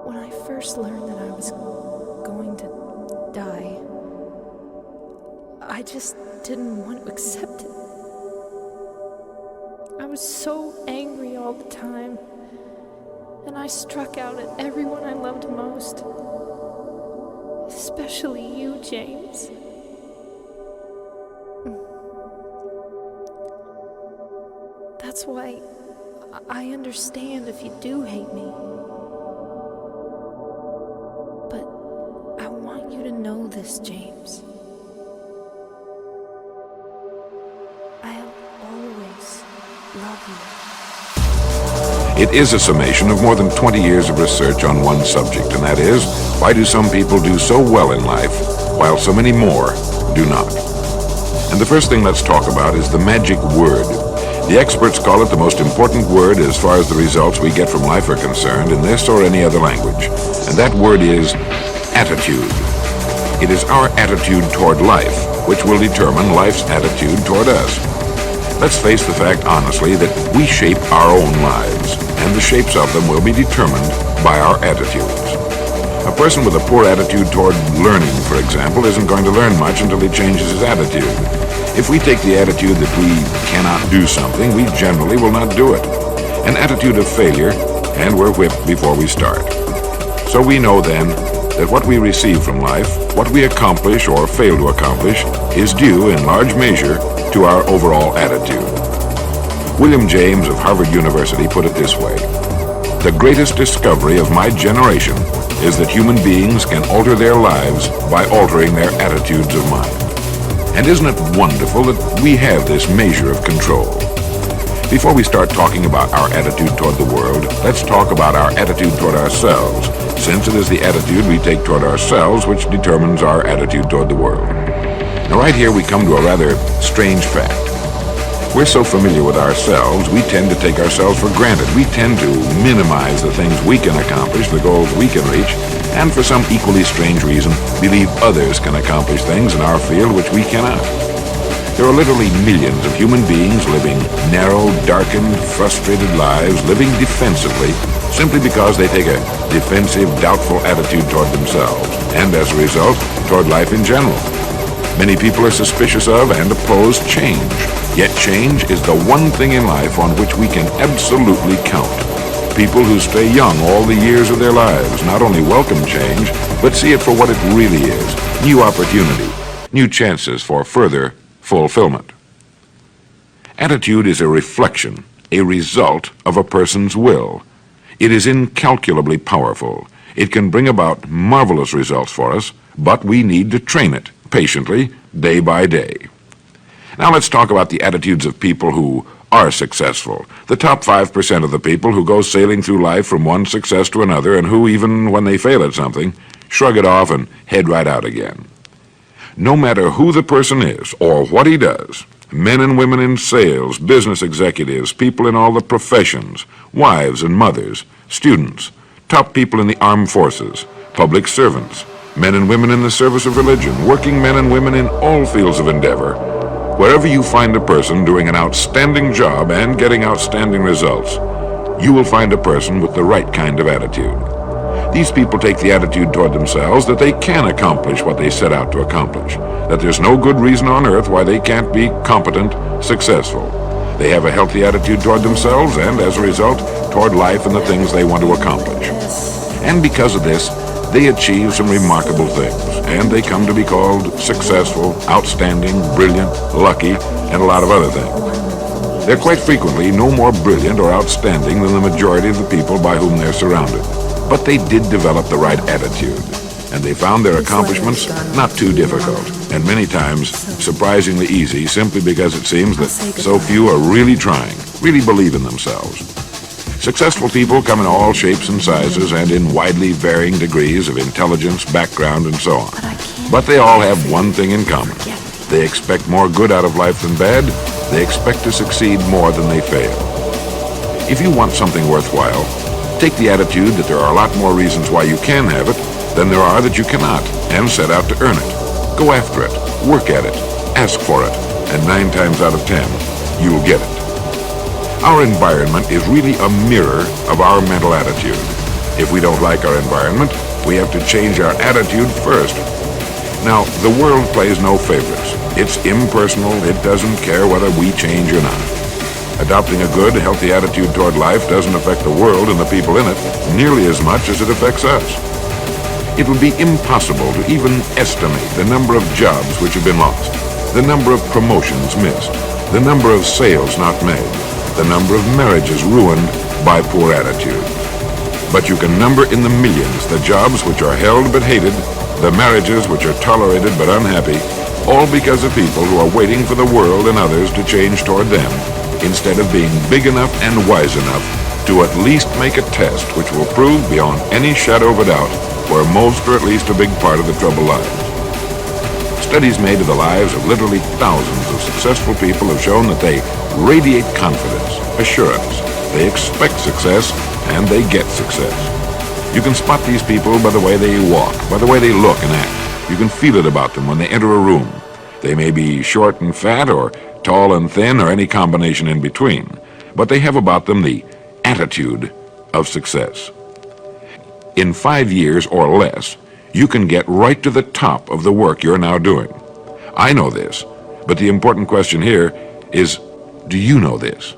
When I first learned that I was going to die, I just didn't want to accept it. I was so angry all the time, and I struck out at everyone I loved most, especially you, James. That's why I understand if you do hate me. But I want you to know this, James. I'll always love you. It is a summation of more than 20 years of research on one subject, and that is, why do some people do so well in life, while so many more do not? And the first thing let's talk about is the magic word. The experts call it the most important word as far as the results we get from life are concerned in this or any other language. And that word is attitude. It is our attitude toward life which will determine life's attitude toward us. Let's face the fact honestly that we shape our own lives, and the shapes of them will be determined by our attitudes. A person with a poor attitude toward learning, for example, isn't going to learn much until he changes his attitude. If we take the attitude that we cannot do something, we generally will not do it. An attitude of failure, and we're whipped before we start. So we know then that what we receive from life, what we accomplish or fail to accomplish, is due in large measure to our overall attitude. William James of Harvard University put it this way: "The greatest discovery of my generation is that human beings can alter their lives by altering their attitudes of mind." And isn't it wonderful that we have this measure of control? Before we start talking about our attitude toward the world, let's talk about our attitude toward ourselves, since it is the attitude we take toward ourselves which determines our attitude toward the world. Now right here we come to a rather strange fact. We're so familiar with ourselves, we tend to take ourselves for granted. We tend to minimize the things we can accomplish, the goals we can reach, and for some equally strange reason, believe others can accomplish things in our field which we cannot. There are literally millions of human beings living narrow, darkened, frustrated lives, living defensively, simply because they take a defensive, doubtful attitude toward themselves, and as a result, toward life in general. Many people are suspicious of and oppose change. Yet change is the one thing in life on which we can absolutely count. People who stay young all the years of their lives not only welcome change, but see it for what it really is: new opportunity, new chances for further fulfillment. Attitude is a reflection, a result of a person's will. It is incalculably powerful. It can bring about marvelous results for us, but we need to train it patiently, day by day. Now let's talk about the attitudes of people who are successful. The top 5% of the people who go sailing through life from one success to another, and who, even when they fail at something, shrug it off and head right out again. No matter who the person is or what he does, men and women in sales, business executives, people in all the professions, wives and mothers, students, top people in the armed forces, public servants, men and women in the service of religion, working men and women in all fields of endeavor, wherever you find a person doing an outstanding job and getting outstanding results, you will find a person with the right kind of attitude. These people take the attitude toward themselves that they can accomplish what they set out to accomplish, that there's no good reason on earth why they can't be competent, successful. They have a healthy attitude toward themselves and, as a result, toward life and the things they want to accomplish. And because of this, they achieve some remarkable things, and they come to be called successful, outstanding, brilliant, lucky, and a lot of other things. They're quite frequently no more brilliant or outstanding than the majority of the people by whom they're surrounded. But they did develop the right attitude, and they found their accomplishments not too difficult, and many times surprisingly easy, simply because it seems that so few are really trying, really believe in themselves. Successful people come in all shapes and sizes and in widely varying degrees of intelligence, background, and so on. But they all have one thing in common. They expect more good out of life than bad. They expect to succeed more than they fail. If you want something worthwhile, take the attitude that there are a lot more reasons why you can have it than there are that you cannot, and set out to earn it. Go after it, work at it, ask for it, and 9 times out of 10, you'll get it. Our environment is really a mirror of our mental attitude. If we don't like our environment, we have to change our attitude first. Now, the world plays no favorites. It's impersonal. It doesn't care whether we change or not. Adopting a good, healthy attitude toward life doesn't affect the world and the people in it nearly as much as it affects us. It would be impossible to even estimate the number of jobs which have been lost, the number of promotions missed, the number of sales not made, the number of marriages ruined by poor attitude. But you can number in the millions the jobs which are held but hated, the marriages which are tolerated but unhappy, all because of people who are waiting for the world and others to change toward them, instead of being big enough and wise enough to at least make a test which will prove beyond any shadow of a doubt where most or at least a big part of the trouble lies. Studies made of the lives of literally thousands of successful people have shown that they radiate confidence, assurance, they expect success, and they get success. You can spot these people by the way they walk, by the way they look and act. You can feel it about them when they enter a room. They may be short and fat, or tall and thin, or any combination in between, but they have about them the attitude of success. In 5 years or less, you can get right to the top of the work you're now doing. I know this, but the important question here is, do you know this?